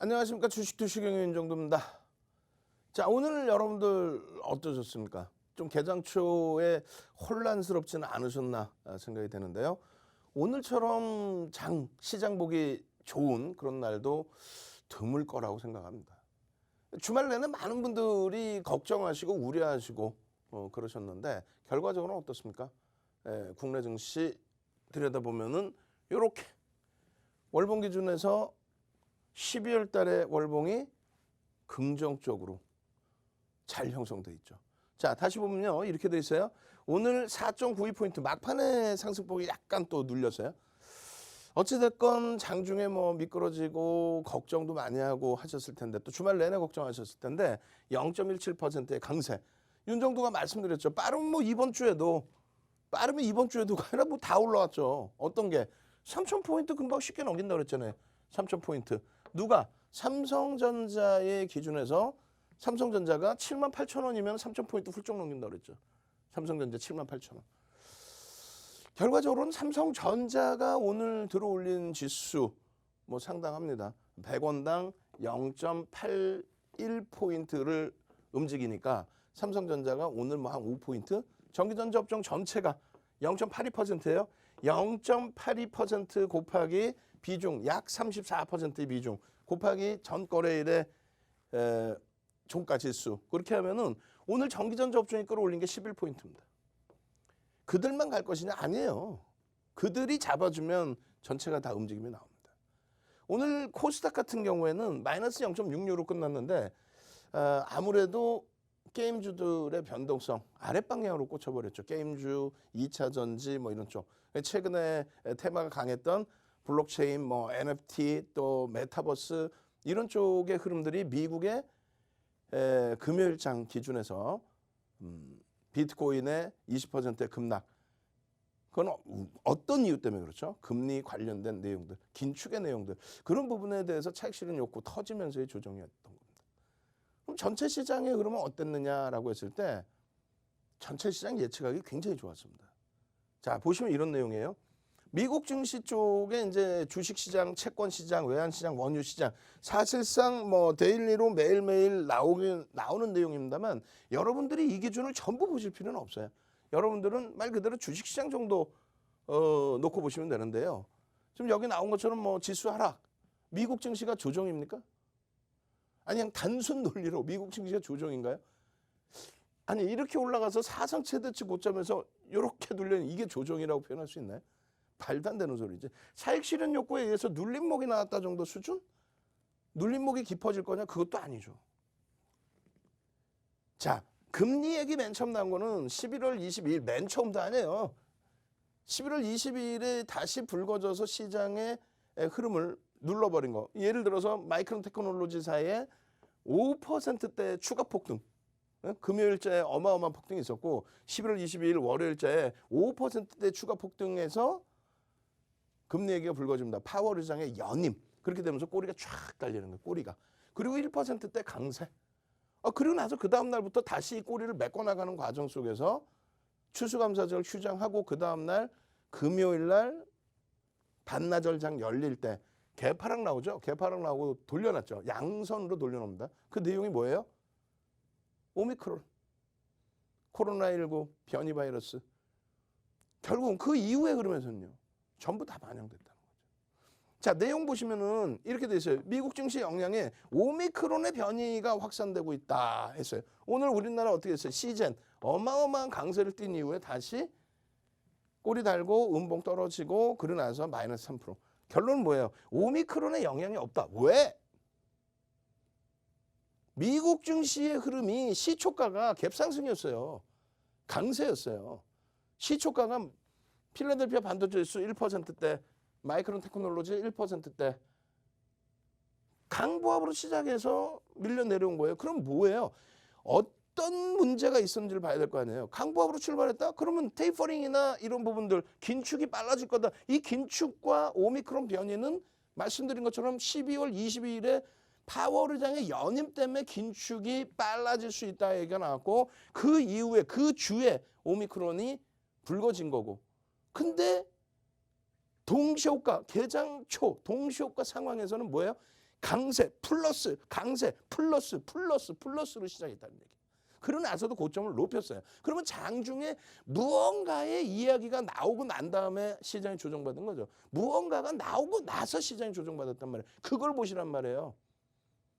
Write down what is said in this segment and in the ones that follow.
안녕하십니까. 주식투시경의 윤정도입니다. 자, 오늘 여러분들 어떠셨습니까? 좀 개장 초에 혼란스럽지는 않으셨나 생각이 되는데요. 오늘처럼 시장 보기 좋은 그런 날도 드물 거라고 생각합니다. 주말 내내 많은 분들이 걱정하시고 우려하시고 그러셨는데 결과적으로는 어떻습니까? 국내 증시 들여다보면은 이렇게 월봉 기준에서 12월 달에 월봉이 긍정적으로 잘 형성돼 있죠. 자, 다시 보면요. 이렇게 돼 있어요. 오늘 4.92포인트 막판에 상승폭이 약간 또 눌렸어요. 어찌됐건 장중에 뭐 미끄러지고 걱정도 많이 하고 하셨을 텐데 또 주말 내내 걱정하셨을 텐데 0.17%의 강세. 윤정도가 말씀드렸죠. 빠르면 이번 주에도 아니라 뭐 다 올라왔죠. 어떤 게 3,000포인트 금방 쉽게 넘긴다고 그랬잖아요. 3,000포인트. 누가? 삼성전자의 기준에서 삼성전자가 78,000원이면 3,000포인트 훌쩍 넘긴다고 그랬죠. 삼성전자 78,000원. 결과적으로는 삼성전자가 오늘 들어올린 지수 뭐 상당합니다. 100원당 0.81포인트를 움직이니까 삼성전자가 오늘 뭐 한 5포인트, 전기전자 업종 전체가 0.82%예요. 0.82% 곱하기 비중 약 34%의 비중 곱하기 전 거래일의 종가 지수 그렇게 하면은 오늘 전기전자 업종이 끌어올린 게 11포인트입니다. 그들만 갈 것이냐? 아니에요. 그들이 잡아주면 전체가 다 움직임이 나옵니다. 오늘 코스닥 같은 경우에는 마이너스 0.66로 끝났는데 아무래도 게임주들의 변동성 아랫방향으로 꽂혀버렸죠. 게임주, 2차 전지 뭐 이런 쪽. 최근에 테마가 강했던 블록체인, 뭐 NFT, 또 메타버스 이런 쪽의 흐름들이 미국의 금요일장 기준에서 비트코인의 20%의 급락. 그건 어떤 이유 때문에 그렇죠? 금리 관련된 내용들, 긴축의 내용들. 그런 부분에 대해서 차익 실현 욕구 터지면서의 조정이었던 겁니다. 그럼 전체 시장에 그러면 어땠느냐라고 했을 때 전체 시장 예측하기 굉장히 좋았습니다. 자, 보시면 이런 내용이에요. 미국 증시 쪽에 이제 주식시장, 채권시장, 외환시장, 원유시장 사실상 뭐 데일리로 매일매일 나오는 내용입니다만 여러분들이 이 기준을 전부 보실 필요는 없어요. 여러분들은 말 그대로 주식시장 정도 놓고 보시면 되는데요. 지금 여기 나온 것처럼 뭐 지수 하락, 미국 증시가 조정입니까? 아니 그냥 단순 논리로 미국 증시가 조정인가요? 아니 이렇게 올라가서 사상 최대치 고점에서 이렇게 눌려는 이게 조정이라고 표현할 수 있나요? 말도 안 되는 소리지. 차익 실현 욕구에 의해서 눌림목이 나왔다 정도 수준? 눌림목이 깊어질 거냐? 그것도 아니죠. 자, 금리 얘기 맨 처음 나온 거는 11월 22일 맨 처음도 아니에요. 11월 22일에 다시 불거져서 시장의 흐름을 눌러버린 거. 예를 들어서 마이크론 테크놀로지사의 5%대 추가 폭등. 금요일자에 어마어마한 폭등이 있었고 11월 22일 월요일자에 5%대 추가 폭등에서 금리 얘기가 불거집니다. 파월 의장의 연임. 그렇게 되면서 꼬리가 쫙 달리는 거예요. 꼬리가. 그리고 1%대 강세. 그리고 나서 그 다음 날부터 다시 이 꼬리를 메꿔나가는 과정 속에서 추수감사절 휴장하고 그 다음 날 금요일 날 반나절장 열릴 때 개파락 나오죠. 개파락 나오고 돌려놨죠. 양선으로 돌려놓습니다. 그 내용이 뭐예요? 오미크론. 코로나19 변이 바이러스. 결국은 그 이후에 그러면서는요. 전부 다 반영됐다는 거죠. 자, 내용 보시면은 이렇게 돼 있어요. 미국 증시 영향에 오미크론의 변이가 확산되고 있다 했어요. 오늘 우리나라 어떻게 했어요? 시젠 어마어마한 강세를 띈 이후에 다시 꼬리 달고 음봉 떨어지고 그러고 나서 마이너스 3%. 결론은 뭐예요? 오미크론의 영향이 없다. 왜? 미국 증시의 흐름이 시초가가 갭상승이었어요. 강세였어요. 시초가가 필라델피아 반도체 지수 1%대, 마이크론 테크놀로지 1%대 강보합으로 시작해서 밀려 내려온 거예요. 그럼 뭐예요? 어떤 문제가 있었는지를 봐야 될 거 아니에요. 강보합으로 출발했다? 그러면 테이퍼링이나 이런 부분들 긴축이 빨라질 거다. 이 긴축과 오미크론 변이는 말씀드린 것처럼 12월 22일에 파월 의장의 연임 때문에 긴축이 빨라질 수 있다 얘기가 나왔고 그 이후에 그 주에 오미크론이 불거진 거고 근데 동시효과, 개장 초 동시효과 상황에서는 뭐예요? 강세 플러스 강세 플러스로 시작했다는 얘기. 그러나서도 고점을 높였어요. 그러면 장중에 무언가의 이야기가 나오고 난 다음에 시장이 조정받은 거죠. 무언가가 나오고 나서 시장이 조정받았단 말이에요. 그걸 보시란 말이에요.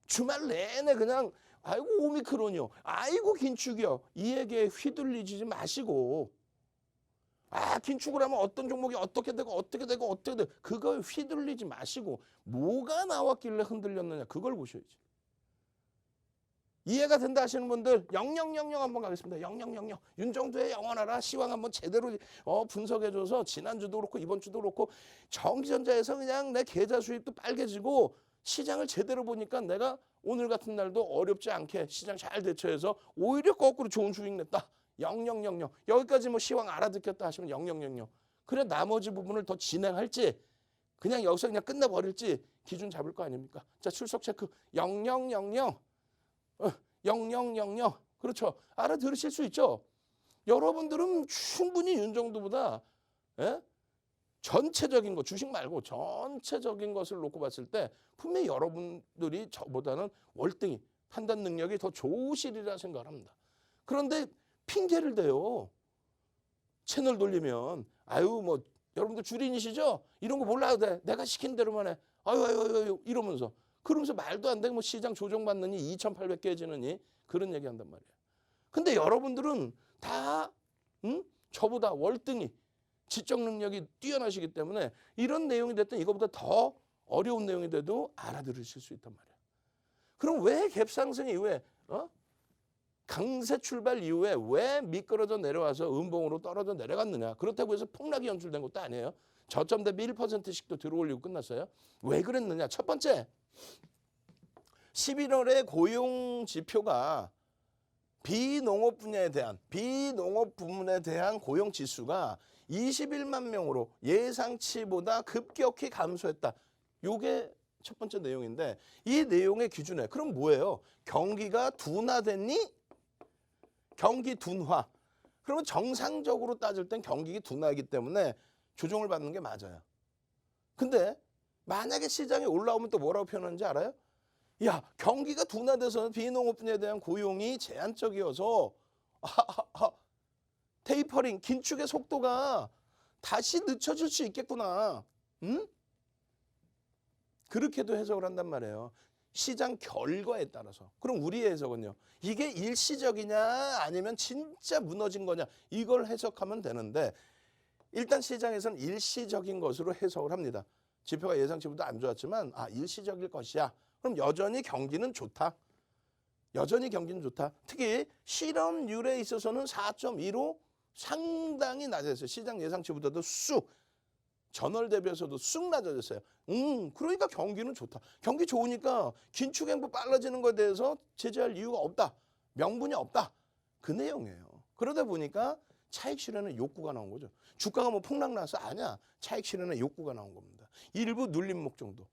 주말 내내 그냥 아이고 오미크론이요, 아이고 긴축이요, 이 얘기에 휘둘리지 마시고, 아 긴축을 하면 어떤 종목이 어떻게 되고 그걸 휘둘리지 마시고 뭐가 나왔길래 흔들렸느냐 그걸 보셔야지. 이해가 된다 하시는 분들 0000 한번 가겠습니다. 0000 윤정두의 영원하라 시황 한번 제대로 분석해줘서 지난주도 그렇고 이번 주도 그렇고 전기전자에서 그냥 내 계좌 수입도 빨개지고 시장을 제대로 보니까 내가 오늘 같은 날도 어렵지 않게 시장 잘 대처해서 오히려 거꾸로 좋은 수익 냈다. 0000 여기까지 뭐 시황 알아듣겠다 하시면 0000 그래 나머지 부분을 더 진행할지 그냥 여기서 그냥 끝내버릴지 기준 잡을 거 아닙니까? 자 출석 체크 0000 그렇죠. 알아들으실 수 있죠. 여러분들은 충분히 윤정두보다 전체적인 거 주식 말고 전체적인 것을 놓고 봤을 때 분명히 여러분들이 저보다는 월등히 판단 능력이 더 좋으시리라 생각을 합니다. 그런데 핑계를 대요. 채널 돌리면 아유 뭐 여러분들 주린이시죠? 이런 거 몰라도 돼. 내가 시킨 대로만 해. 아유 이러면서 그러면서 말도 안 되고 뭐 시장 조정받느니 2,800 깨지느니 그런 얘기 한단 말이에요. 근데 여러분들은 다 저보다 월등히 지적 능력이 뛰어나시기 때문에 이런 내용이 됐든 이거보다 더 어려운 내용이 돼도 알아들으실 수 있단 말이에요. 그럼 왜 갭상승 이후에 강세 출발 이후에 왜 미끄러져 내려와서 음봉으로 떨어져 내려갔느냐. 그렇다고 해서 폭락이 연출된 것도 아니에요. 저점 대비 1%씩도 들어올리고 끝났어요. 왜 그랬느냐. 첫 번째 11월에 고용 지표가 비농업 부문에 대한 고용 지수가 21만 명으로 예상치보다 급격히 감소했다. 요게 첫 번째 내용인데 이 내용의 기준에 그럼 뭐예요? 경기가 둔화됐니? 경기 둔화. 그러면 정상적으로 따질 땐 경기 둔화이기 때문에 조정을 받는 게 맞아요. 근데 만약에 시장이 올라오면 또 뭐라고 표현하는지 알아요? 야, 경기가 둔화돼서 비농업 분야에 대한 고용이 제한적이어서 테이퍼링, 긴축의 속도가 다시 늦춰질 수 있겠구나. 응? 그렇게도 해석을 한단 말이에요. 시장 결과에 따라서. 그럼 우리의 해석은요. 이게 일시적이냐 아니면 진짜 무너진 거냐 이걸 해석하면 되는데 일단 시장에서는 일시적인 것으로 해석을 합니다. 지표가 예상치보다 안 좋았지만 일시적일 것이야. 그럼 여전히 경기는 좋다. 특히 실업률에 있어서는 4.15 상당히 낮았어요. 시장 예상치보다도 전월 대비해서도 쑥 낮아졌어요. 그러니까 경기는 좋다. 경기 좋으니까 긴축 행보 빨라지는 것에 대해서 제재할 이유가 없다. 명분이 없다. 그 내용이에요. 그러다 보니까 차익 실현의 욕구가 나온 거죠. 주가가 뭐 폭락 나서 아니야. 차익 실현의 욕구가 나온 겁니다. 일부 눌림목 정도.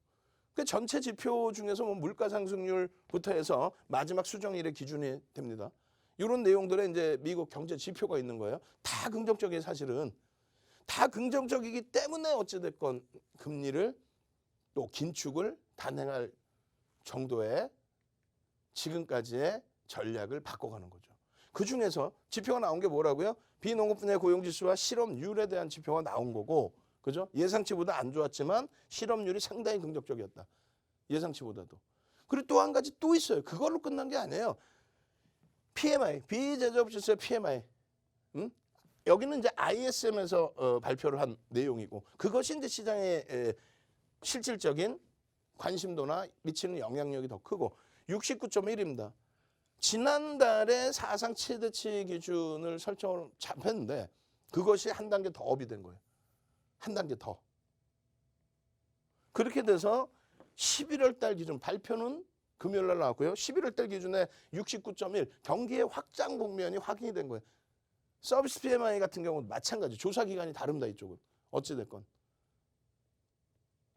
그 전체 지표 중에서 뭐 물가 상승률부터 해서 마지막 수정일의 기준이 됩니다. 이런 내용들에 이제 미국 경제 지표가 있는 거예요. 다 긍정적인 사실은. 다 긍정적이기 때문에 어찌됐건 금리를 또 긴축을 단행할 정도의 지금까지의 전략을 바꿔가는 거죠. 그중에서 지표가 나온 게 뭐라고요? 비농업 분야 고용지수와 실업률에 대한 지표가 나온 거고, 그죠? 예상치보다 안 좋았지만 실업률이 상당히 긍정적이었다. 예상치보다도. 그리고 또 한 가지 또 있어요. 그걸로 끝난 게 아니에요. PMI, 비제조업지수의 PMI. 여기는 이제 ISM에서 발표를 한 내용이고 그것이 이제 시장의 실질적인 관심도나 미치는 영향력이 더 크고 69.1입니다. 지난달에 사상 최대치 기준을 설정을 잡혔는데 그것이 한 단계 더 업이 된 거예요. 한 단계 더. 그렇게 돼서 11월 달 기준 발표는 금요일 날 나왔고요. 11월 달 기준에 69.1 경기의 확장 국면이 확인이 된 거예요. 서비스 PMI 같은 경우는 마찬가지. 조사 기간이 다릅니다. 이쪽은. 어찌됐건.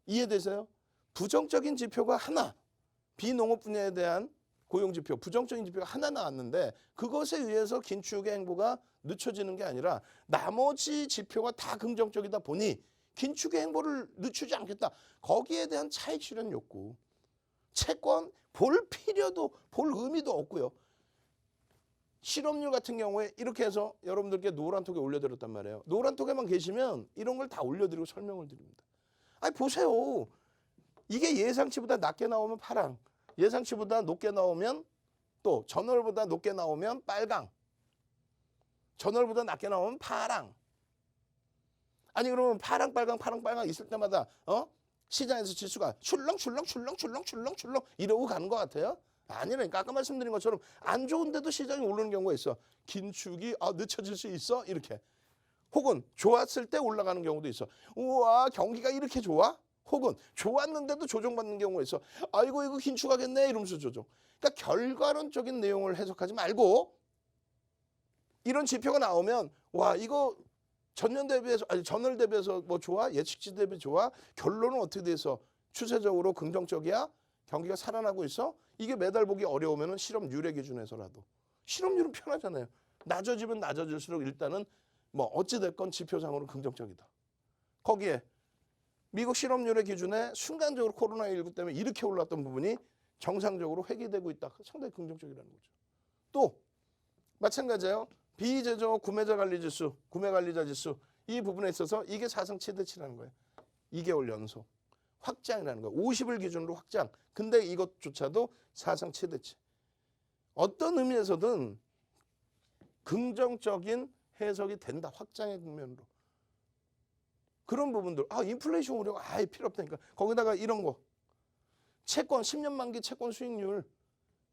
이해되세요? 부정적인 지표가 하나. 비농업 분야에 대한 고용지표, 부정적인 지표가 하나 나왔는데 그것에 의해서 긴축의 행보가 늦춰지는 게 아니라 나머지 지표가 다 긍정적이다 보니 긴축의 행보를 늦추지 않겠다. 거기에 대한 차익 실현 욕구. 채권 볼 필요도 볼 의미도 없고요. 실업률 같은 경우에 이렇게 해서 여러분들께 노란톡에 올려드렸단 말이에요. 노란톡에만 계시면 이런 걸 다 올려드리고 설명을 드립니다. 아니 보세요. 이게 예상치보다 낮게 나오면 파랑, 예상치보다 높게 나오면 또 전월보다 높게 나오면 빨강, 전월보다 낮게 나오면 파랑. 아니 그러면 파랑 빨강 있을 때마다 시장에서 지수가 출렁출렁 이러고 가는 것 같아요? 아니라니까. 아까 말씀드린 것처럼 안 좋은데도 시장이 오르는 경우가 있어. 긴축이 늦춰질 수 있어 이렇게. 혹은 좋았을 때 올라가는 경우도 있어. 우와 경기가 이렇게 좋아? 혹은 좋았는데도 조정받는 경우가 있어. 아이고 이거 긴축하겠네 이러면서 조정. 그러니까 결과론적인 내용을 해석하지 말고 이런 지표가 나오면 와 이거 전년 대비해서 아니 전월 대비해서 뭐 좋아? 예측치 대비 좋아? 결론은 어떻게 돼서 추세적으로 긍정적이야? 경기가 살아나고 있어? 이게 매달 보기 어려우면은 실업률의 기준에서라도. 실업률은 편하잖아요. 낮아지면 낮아질수록 일단은 뭐 어찌 됐건 지표상으로 긍정적이다. 거기에 미국 실업률의 기준에 순간적으로 코로나19 때문에 이렇게 올랐던 부분이 정상적으로 회귀되고 있다. 상당히 긍정적이라는 거죠. 또 마찬가지예요. 비제조 구매자 관리 지수, 구매 관리자 지수 이 부분에 있어서 이게 사상 최대치라는 거예요. 2개월 연속 확장이라는 거예요. 50을 기준으로 확장. 근데 이것조차도 사상 최대치. 어떤 의미에서든 긍정적인 해석이 된다. 확장의 국면으로. 그런 부분들. 인플레이션 우려가 필요 없다니까. 거기다가 이런 거. 채권 10년 만기 채권 수익률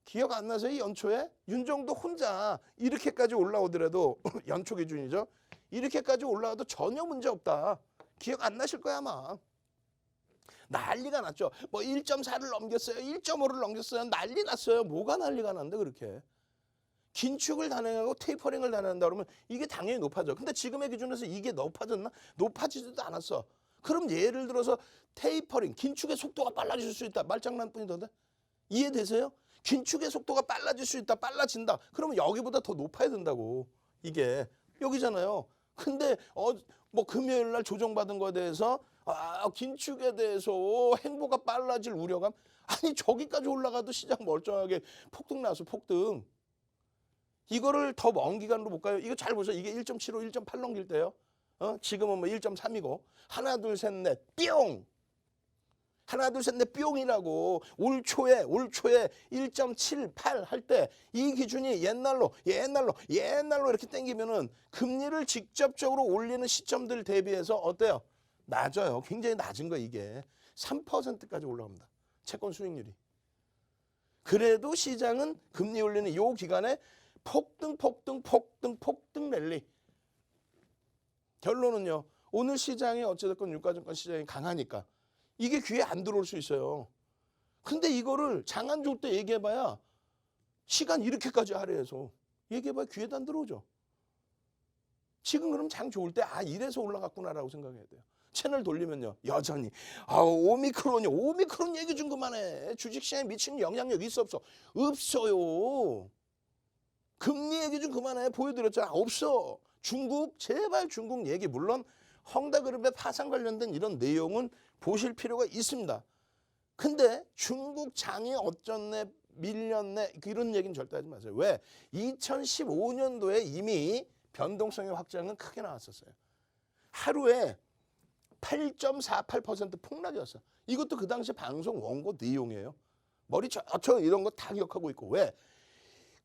기억 안 나세요? 연초에 윤정도 혼자 이렇게까지 올라오더라도 연초 기준이죠. 이렇게까지 올라와도 전혀 문제 없다. 기억 안 나실 거야 아마. 난리가 났죠. 뭐 1.4를 넘겼어요. 1.5를 넘겼어요. 난리 났어요. 뭐가 난리가 난데 그렇게. 긴축을 단행하고 테이퍼링을 단행한다 그러면 이게 당연히 높아져. 근데 지금의 기준에서 이게 높아졌나? 높아지지도 않았어. 그럼 예를 들어서 테이퍼링, 긴축의 속도가 빨라질 수 있다. 말장난뿐이던데. 이해되세요? 긴축의 속도가 빨라질 수 있다. 빨라진다. 그러면 여기보다 더 높아야 된다고. 이게 여기잖아요. 근데 뭐 금요일 날 조정받은 거에 대해서 긴축에 대해서 행보가 빨라질 우려감. 아니 저기까지 올라가도 시장 멀쩡하게 폭등 나서 폭등. 이거를 더 먼 기간으로 볼까요? 이거 잘 보세요. 이게 1.75, 1.8 넘길 때요. 지금은 뭐 1.3이고 하나 둘 셋 넷 뿅. 하나 둘 셋 넷 뿅이라고 올 초에 1.78 할 때 이 기준이 옛날로 이렇게 땡기면은 금리를 직접적으로 올리는 시점들 대비해서 어때요? 낮아요. 굉장히 낮은 거 이게 3%까지 올라갑니다. 채권 수익률이. 그래도 시장은 금리 올리는 이 기간에 폭등 랠리. 결론은요. 오늘 시장이 어찌됐건 유가증권 시장이 강하니까 이게 귀에 안 들어올 수 있어요. 근데 이거를 장 안 좋을 때 얘기해봐야 시간 이렇게까지 할애해서 얘기해봐야 귀에도 안 들어오죠. 지금 그럼 장 좋을 때 이래서 올라갔구나라고 생각해야 돼요. 채널 돌리면요. 여전히 오미크론 얘기 좀 그만해. 주식시장에 미치는 영향력 있어 없어? 없어요. 금리 얘기 좀 그만해. 보여드렸잖아. 없어. 중국 제발 중국 얘기 물론 헝다그룹의 파산 관련된 이런 내용은 보실 필요가 있습니다. 근데 중국 장이 어쩌네 밀렸네 이런 얘기는 절대 하지 마세요. 왜? 2015년도에 이미 변동성의 확장은 크게 나왔었어요. 하루에 8.48% 폭락이었어. 이것도 그 당시 방송 원고 내용이에요. 머리 저 이런 거 다 기억하고 있고. 왜?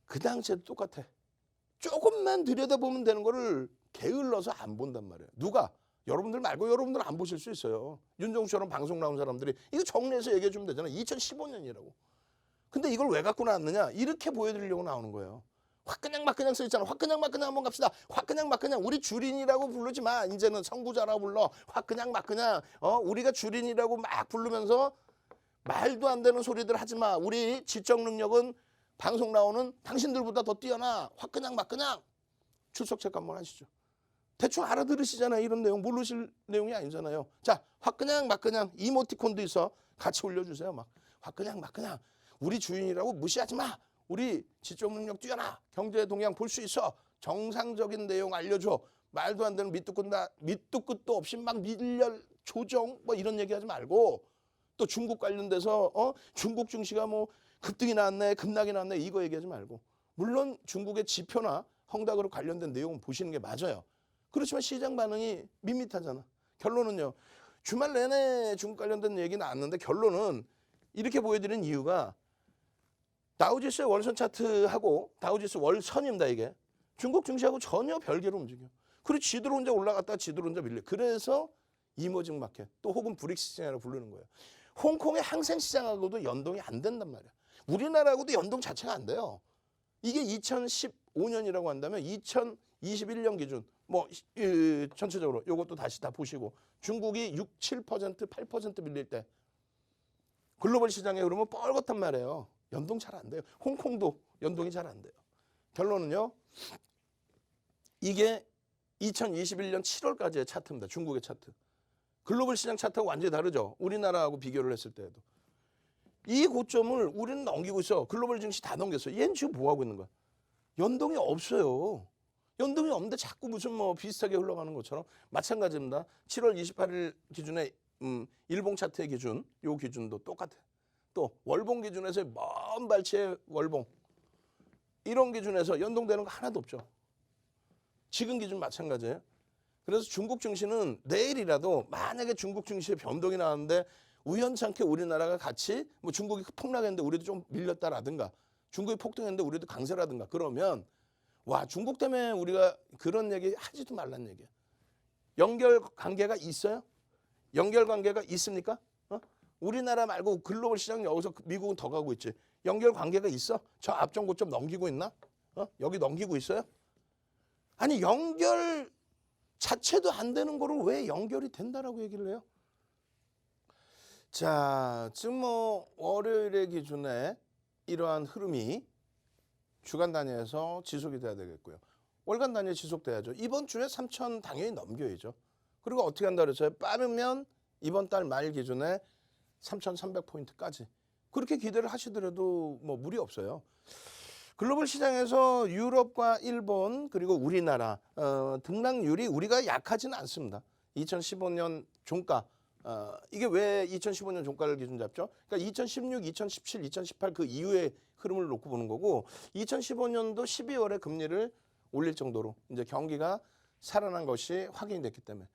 그 당시에도 똑같아. 조금만 들여다보면 되는 거를 게을러서 안 본단 말이에요. 누가? 여러분들 말고 여러분들 안 보실 수 있어요. 윤정수처럼 방송 나온 사람들이 이거 정리해서 얘기해 주면 되잖아. 2015년이라고. 근데 이걸 왜 갖고 나왔느냐? 이렇게 보여드리려고 나오는 거예요. 화끈양 막그냥 써있잖아. 화끈양 막그냥 한번 갑시다. 화끈양 막그냥 우리 주린이라고 부르지 마. 이제는 선구자라고 불러. 화끈양 막그냥 우리가 주린이라고 막 부르면서 말도 안 되는 소리들 하지 마. 우리 지적 능력은 방송 나오는 당신들보다 더 뛰어나. 화끈양 막그냥. 출석 체크 한번 하시죠. 대충 알아들으시잖아요. 이런 내용 모르실 내용이 아니잖아요. 자, 화끈양 막그냥 이모티콘도 있어. 같이 올려주세요. 막 화끈양 막그냥 우리 주인이라고 무시하지 마. 우리 지적 능력 뛰어나. 경제 동향 볼 수 있어. 정상적인 내용 알려줘. 말도 안 되는 밑도 끝도 없이 막 밀려 조정 뭐 이런 얘기하지 말고 또 중국 관련돼서 중국 증시가 뭐 급등이 나왔네, 급락이 나왔네 이거 얘기하지 말고 물론 중국의 지표나 헝다그로 관련된 내용은 보시는 게 맞아요. 그렇지만 시장 반응이 밋밋하잖아. 결론은요. 주말 내내 중국 관련된 얘기 나왔는데 결론은 이렇게 보여드린 이유가 다우지수 월선 차트하고 다우지수 월선입니다. 이게 중국 증시하고 전혀 별개로 움직여. 그리고 지도로 혼자 올라갔다가 지도로 혼자 밀려. 그래서 이머징 마켓 또 혹은 브릭스 시장이라고 부르는 거예요. 홍콩의 항생 시장하고도 연동이 안 된단 말이야. 우리나라하고도 연동 자체가 안 돼요. 이게 2015년이라고 한다면 2021년 기준 뭐 전체적으로 이것도 다시 다 보시고 중국이 6, 7%, 8% 밀릴 때 글로벌 시장에 그러면 뻘겋단 말이에요. 연동 잘 안 돼요. 홍콩도 연동이 잘 안 돼요. 결론은요. 이게 2021년 7월까지의 차트입니다. 중국의 차트. 글로벌 시장 차트하고 완전히 다르죠. 우리나라하고 비교를 했을 때에도. 이 고점을 우리는 넘기고 있어. 글로벌 증시 다 넘겼어. 얘는 지금 뭐 하고 있는 거야? 연동이 없어요. 연동이 없는데 자꾸 무슨 뭐 비슷하게 흘러가는 것처럼 마찬가지입니다. 7월 28일 기준에 일봉 차트의 기준, 요 기준도 똑같아. 또 월봉 기준에서 먼 발치의 월봉 이런 기준에서 연동되는 거 하나도 없죠. 지금 기준 마찬가지예요. 그래서 중국 증시는 내일이라도 만약에 중국 증시에 변동이 나왔는데 우연찮게 우리나라가 같이 뭐 중국이 폭락했는데 우리도 좀 밀렸다라든가 중국이 폭등했는데 우리도 강세라든가 그러면 와 중국 때문에 우리가 그런 얘기 하지도 말란 얘기야. 연결 관계가 있어요? 연결 관계가 있습니까? 우리나라 말고 글로벌 시장 여기서 미국은 더 가고 있지. 연결 관계가 있어? 저 앞전 고점 넘기고 있나? 여기 넘기고 있어요? 아니 연결 자체도 안 되는 거를 왜 연결이 된다라고 얘기를 해요? 자, 지금 뭐 월요일의 기준에 이러한 흐름이 주간 단위에서 지속이 돼야 되겠고요. 월간 단위에 지속돼야죠. 이번 주에 3천 당연히 넘겨야죠. 그리고 어떻게 한다 그랬어요? 빠르면 이번 달 말 기준에 3,300포인트까지. 그렇게 기대를 하시더라도 뭐 무리 없어요. 글로벌 시장에서 유럽과 일본 그리고 우리나라 등락률이 우리가 약하지는 않습니다. 2015년 종가 이게 왜 2015년 종가를 기준 잡죠? 그러니까 2016, 2017, 2018 그 이후의 흐름을 놓고 보는 거고 2015년도 12월에 금리를 올릴 정도로 이제 경기가 살아난 것이 확인이 됐기 때문에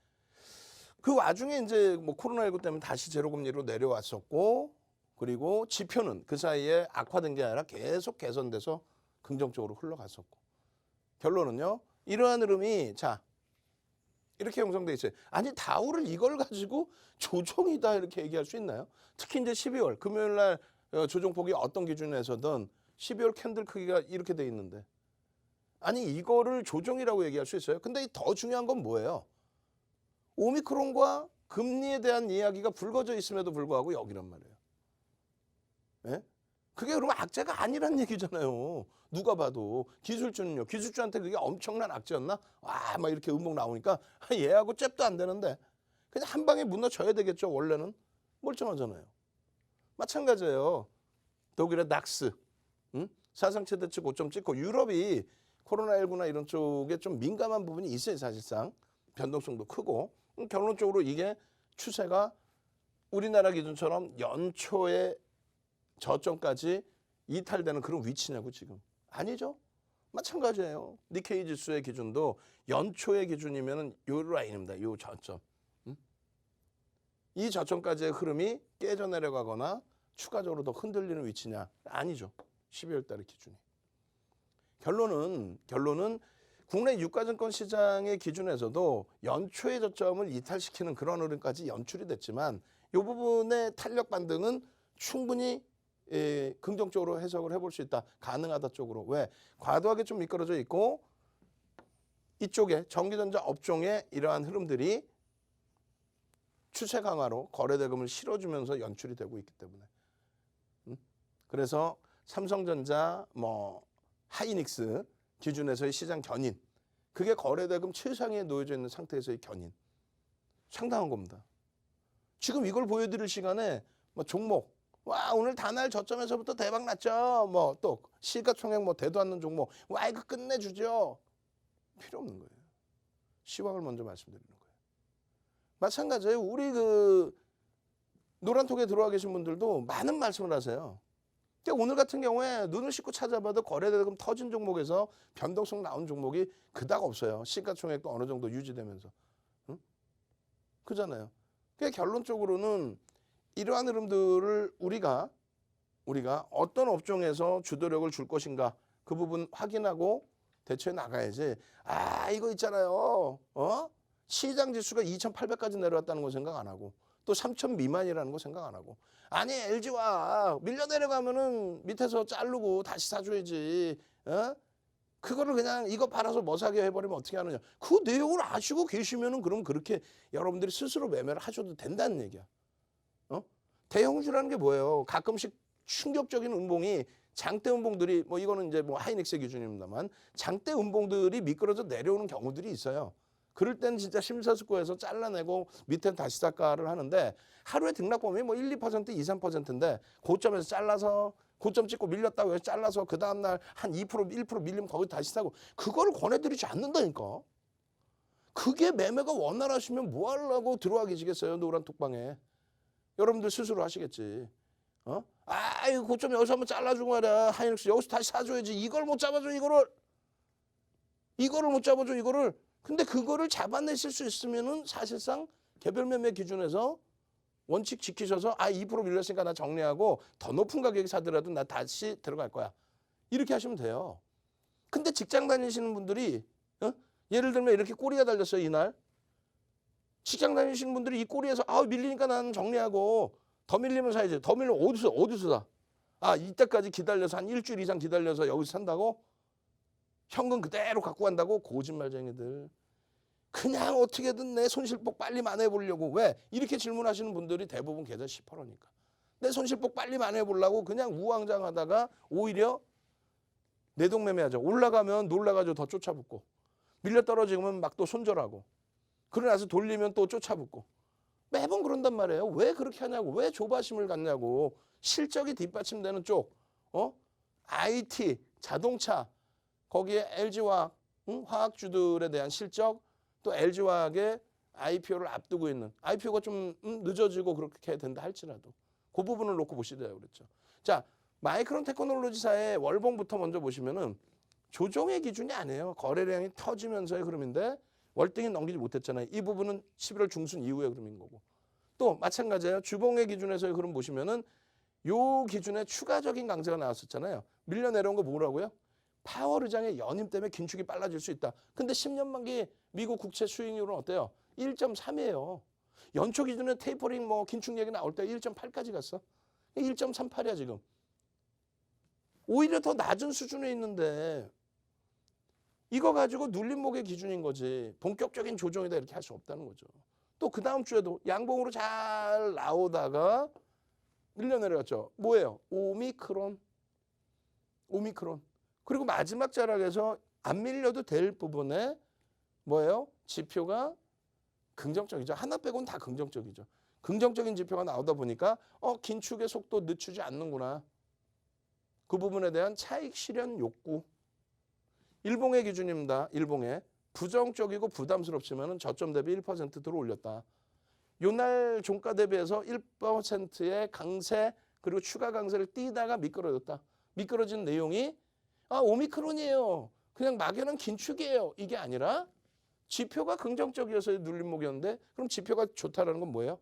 그 와중에 이제 뭐 코로나19 때문에 다시 제로금리로 내려왔었고 그리고 지표는 그 사이에 악화된 게 아니라 계속 개선돼서 긍정적으로 흘러갔었고 결론은요. 이러한 흐름이 자 이렇게 형성돼 있어요. 아니 다우를 이걸 가지고 조정이다 이렇게 얘기할 수 있나요? 특히 이제 12월 금요일 날 조정폭이 어떤 기준에서든 12월 캔들 크기가 이렇게 돼 있는데 아니 이거를 조정이라고 얘기할 수 있어요? 근데 더 중요한 건 뭐예요? 오미크론과 금리에 대한 이야기가 불거져 있음에도 불구하고 여기란 말이에요. 예? 그게 그러면 악재가 아니란 얘기잖아요. 누가 봐도. 기술주는요. 기술주한테 그게 엄청난 악재였나? 와, 막 이렇게 음봉 나오니까 얘하고 잽도 안 되는데 그냥 한 방에 무너져야 되겠죠. 원래는. 멀쩡하잖아요. 마찬가지예요. 독일의 낙스. 사상 최대치 고점 찍고 유럽이 코로나19나 이런 쪽에 좀 민감한 부분이 있어요. 사실상. 변동성도 크고. 결론적으로 이게 추세가 우리나라 기준처럼 연초에 저점까지 이탈되는 그런 위치냐고 지금. 아니죠. 마찬가지예요. 니케이 지수의 기준도 연초의 기준이면은 요 라인입니다. 요 저점. 이 저점까지의 흐름이 깨져 내려가거나 추가적으로 더 흔들리는 위치냐? 아니죠. 12월 달의 기준이. 결론은 국내 유가증권 시장의 기준에서도 연초의 저점을 이탈시키는 그런 흐름까지 연출이 됐지만 이 부분의 탄력 반등은 충분히 긍정적으로 해석을 해볼 수 있다. 가능하다 쪽으로. 왜? 과도하게 좀 미끄러져 있고 이쪽에 전기전자 업종의 이러한 흐름들이 추세 강화로 거래대금을 실어주면서 연출이 되고 있기 때문에. 그래서 삼성전자, 뭐 하이닉스 기준에서의 시장 견인. 그게 거래대금 최상위에 놓여져 있는 상태에서의 견인. 상당한 겁니다. 지금 이걸 보여드릴 시간에 뭐 종목 와 오늘 다날 저점에서부터 대박 났죠. 뭐 또 시가총액 뭐 대도 않는 종목 와 이거 끝내주죠. 필요 없는 거예요. 시황을 먼저 말씀드리는 거예요. 마찬가지예요. 우리 그 노란톡에 들어와 계신 분들도 많은 말씀을 하세요. 그러니까 오늘 같은 경우에 눈을 씻고 찾아봐도 거래대금 터진 종목에서 변동성 나온 종목이 그닥 없어요. 시가총액도 어느 정도 유지되면서. 응? 그잖아요. 그러니까 결론적으로는 이러한 흐름들을 우리가 어떤 업종에서 주도력을 줄 것인가 그 부분 확인하고 대처해 나가야지. 아 이거 있잖아요. 시장 지수가 2,800까지 내려왔다는 거 생각 안 하고 또 3,000 미만이라는 거 생각 안 하고 아니 LG와 밀려 내려가면은 밑에서 자르고 다시 사줘야지. 그거를 그냥 이거 팔아서 뭐 사게 해버리면 어떻게 하느냐. 그 내용을 아시고 계시면은 그럼 그렇게 여러분들이 스스로 매매를 하셔도 된다는 얘기야. 대형주라는 게 뭐예요? 가끔씩 충격적인 음봉이 장대 음봉들이 뭐 이거는 이제 뭐 하이닉스 기준입니다만 장대 음봉들이 미끄러져 내려오는 경우들이 있어요. 그럴 때는 진짜 심사숙고해서 잘라내고 밑에 다시 삭가를 하는데 하루에 등락범위 뭐 1, 2%, 2, 3%인데 고점에서 잘라서 고점 찍고 밀렸다고 해서 잘라서 그 다음날 한 2%, 1% 밀리면 거기 다시 사고 그거를 권해드리지 않는다니까. 그게 매매가 원활하시면 뭐 하려고 들어와 계시겠어요. 노란 톡방에. 여러분들 스스로 하시겠지. 이거 고점 여기서 한번 잘라주고 말이야. 하이닉스 여기서 다시 사줘야지. 이걸 못 잡아줘 이거를 못 잡아줘 이거를. 근데 그거를 잡아내실 수 있으면은 사실상 개별 매매 기준에서 원칙 지키셔서 2% 밀렸으니까 나 정리하고 더 높은 가격에 사더라도 나 다시 들어갈 거야. 이렇게 하시면 돼요. 근데 직장 다니시는 분들이 예를 들면 이렇게 꼬리가 달렸어요 이날. 직장 다니시는 분들이 이 꼬리에서 밀리니까 나는 정리하고 더 밀리면 사야지. 더 밀리면 어디서 사? 이때까지 기다려서 한 일주일 이상 기다려서 여기서 산다고? 현금 그대로 갖고 간다고? 거짓말쟁이들. 그냥 어떻게든 내 손실복 빨리 만회해보려고. 왜? 이렇게 질문하시는 분들이 대부분 계좌 10%니까. 내 손실복 빨리 만회해보려고 그냥 우왕좌왕하다가 오히려 내동매매하죠. 올라가면 놀라가지고 더 쫓아붙고 밀려 떨어지면 막 또 손절하고 그러고 나서 돌리면 또 쫓아붙고 매번 그런단 말이에요. 왜 그렇게 하냐고. 왜 조바심을 갖냐고. 실적이 뒷받침되는 쪽. IT, 자동차, 거기에 LG화학, 화학주들에 대한 실적, 또 LG화학의 IPO를 앞두고 있는 IPO가 좀 늦어지고 그렇게 된다 할지라도 그 부분을 놓고 보시더라고요. 그랬죠. 자, 마이크론 테크놀로지사의 월봉부터 먼저 보시면은 조정의 기준이 아니에요. 거래량이 터지면서의 흐름인데 월등히 넘기지 못했잖아요. 이 부분은 11월 중순 이후의 흐름인 거고. 또 마찬가지예요. 주봉의 기준에서의 흐름 보시면은 요 기준에 추가적인 강세가 나왔었잖아요. 밀려 내려온 거 뭐라고요? 파월 의장의 연임 때문에 긴축이 빨라질 수 있다. 근데 10년 만기 미국 국채 수익률은 어때요? 1.3이에요. 연초 기준에 테이퍼링 뭐 긴축 얘기 나올 때 1.8까지 갔어. 1.38이야 지금. 오히려 더 낮은 수준에 있는데 이거 가지고 눌림목의 기준인 거지. 본격적인 조정이다 이렇게 할 수 없다는 거죠. 또 그 다음 주에도 양봉으로 잘 나오다가 밀려 내려갔죠. 뭐예요? 오미크론. 그리고 마지막 자락에서 안 밀려도 될 부분에 뭐예요? 지표가 긍정적이죠. 하나 빼고는 다 긍정적이죠. 긍정적인 지표가 나오다 보니까 긴축의 속도 늦추지 않는구나. 그 부분에 대한 차익 실현 욕구. 일봉의 기준입니다. 일봉의 부정적이고 부담스럽지만 저점 대비 1% 들어올렸다. 요날 종가 대비해서 1%의 강세 그리고 추가 강세를 띄다가 미끄러졌다. 미끄러진 내용이 오미크론이에요. 그냥 막연한 긴축이에요. 이게 아니라 지표가 긍정적이어서 눌림목이었는데 그럼 지표가 좋다라는 건 뭐예요?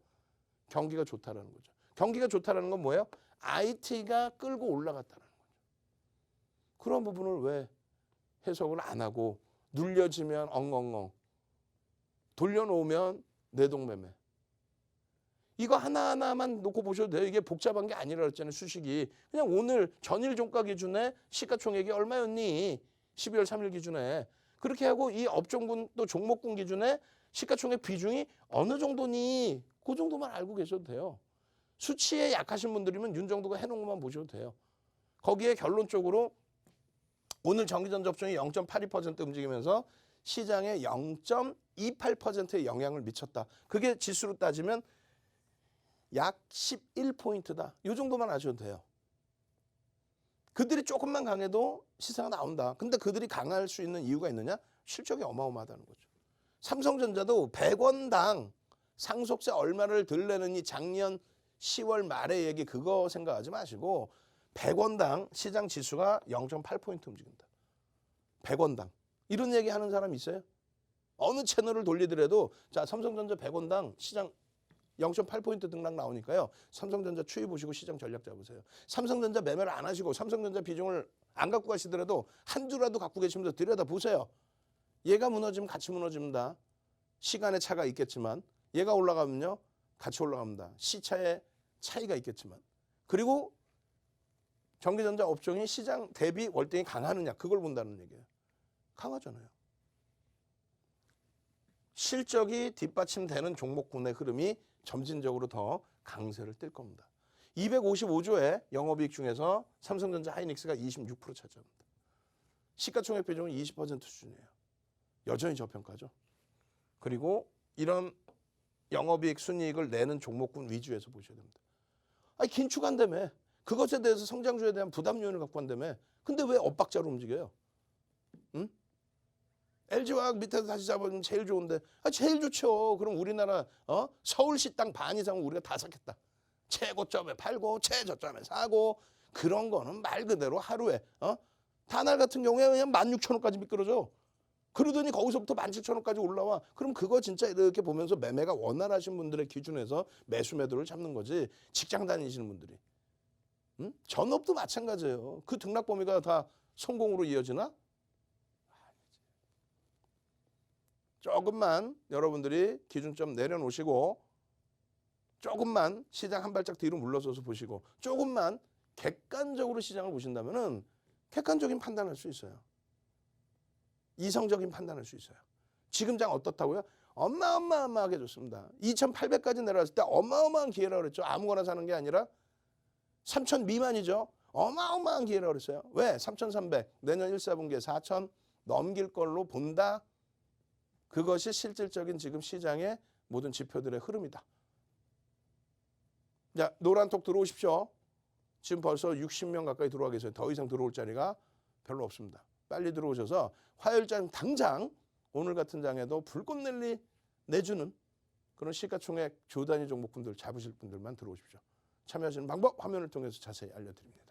경기가 좋다라는 거죠. 경기가 좋다라는 건 뭐예요? IT가 끌고 올라갔다는 거죠. 그런 부분을 왜 해석을 안 하고 눌려지면 엉엉엉 돌려놓으면 내동매매. 이거 하나하나만 놓고 보셔도 돼요. 이게 복잡한 게 아니라 그랬잖아요. 수식이. 그냥 오늘 전일 종가 기준에 시가총액이 얼마였니? 12월 3일 기준에. 그렇게 하고 이 업종군 또 종목군 기준에 시가총액 비중이 어느 정도니? 그 정도만 알고 계셔도 돼요. 수치에 약하신 분들이면 윤 정도가 해놓은 것만 보셔도 돼요. 거기에 결론적으로 오늘 정기전 접종이 0.82% 움직이면서 시장에 0.28%의 영향을 미쳤다. 그게 지수로 따지면 약 11포인트다. 이 정도만 아셔도 돼요. 그들이 조금만 강해도 시세가 나온다. 근데 그들이 강할 수 있는 이유가 있느냐? 실적이 어마어마하다는 거죠. 삼성전자도 100원당 상속세 얼마를 덜 내느니 작년 10월 말의 얘기 그거 생각하지 마시고 100원당 시장 지수가 0.8포인트 움직인다. 100원당. 이런 얘기 하는 사람 있어요? 어느 채널을 돌리더라도 자, 삼성전자 100원당 시장 0.8포인트 등락 나오니까요. 삼성전자 추이 보시고 시장 전략 잡으세요. 삼성전자 매매를 안 하시고 삼성전자 비중을 안 갖고 가시더라도 한 주라도 갖고 계시면서 들여다보세요. 얘가 무너지면 같이 무너집니다. 시간의 차가 있겠지만 얘가 올라가면요. 같이 올라갑니다. 시차의 차이가 있겠지만. 그리고 전기전자 업종이 시장 대비 월등히 강하느냐 그걸 본다는 얘기예요. 강하잖아요. 실적이 뒷받침되는 종목군의 흐름이 점진적으로 더 강세를 띨 겁니다. 255조의 영업이익 중에서 삼성전자 하이닉스가 26% 차지합니다. 시가총액 비중은 20% 수준이에요. 여전히 저평가죠. 그리고 이런 영업이익 순이익을 내는 종목군 위주에서 보셔야 됩니다. 아니 긴축한다며. 그것에 대해서 성장주에 대한 부담 요인을 갖고 한다며. 근데 왜 엇박자로 움직여요? 응? LG화학 밑에서 다시 잡아주면 제일 좋은데 제일 좋죠. 그럼 우리나라 서울시 땅 반 이상은 우리가 다 샀겠다. 최고점에 팔고 최저점에 사고 그런 거는 말 그대로 하루에 다날 같은 경우에 그냥 16,000원까지 미끄러져. 그러더니 거기서부터 17,000원까지 올라와. 그럼 그거 진짜 이렇게 보면서 매매가 원활하신 분들의 기준에서 매수 매도를 잡는 거지. 직장 다니시는 분들이. 응? 전업도 마찬가지예요. 그 등락 범위가 다 성공으로 이어지나? 조금만 여러분들이 기준점 내려놓으시고 조금만 시장 한 발짝 뒤로 물러서서 보시고 조금만 객관적으로 시장을 보신다면은 객관적인 판단할 수 있어요. 이성적인 판단할 수 있어요. 지금 장 어떻다고요? 어마어마하게 좋습니다. 2,800까지 내려왔을 때 어마어마한 기회라고 그랬죠. 아무거나 사는 게 아니라 3,000 미만이죠. 어마어마한 기회라고 그랬어요. 왜? 3,300 내년 1사분기에 4,000 넘길 걸로 본다. 그것이 실질적인 지금 시장의 모든 지표들의 흐름이다. 자, 노란톡 들어오십시오. 지금 벌써 60명 가까이 들어와 계세요. 더 이상 들어올 자리가 별로 없습니다. 빨리 들어오셔서 화요일장 당장 오늘 같은 장에도 불꽃 내주는 그런 시가총액 조 단위 종목분들 잡으실 분들만 들어오십시오. 참여하시는 방법 화면을 통해서 자세히 알려드립니다.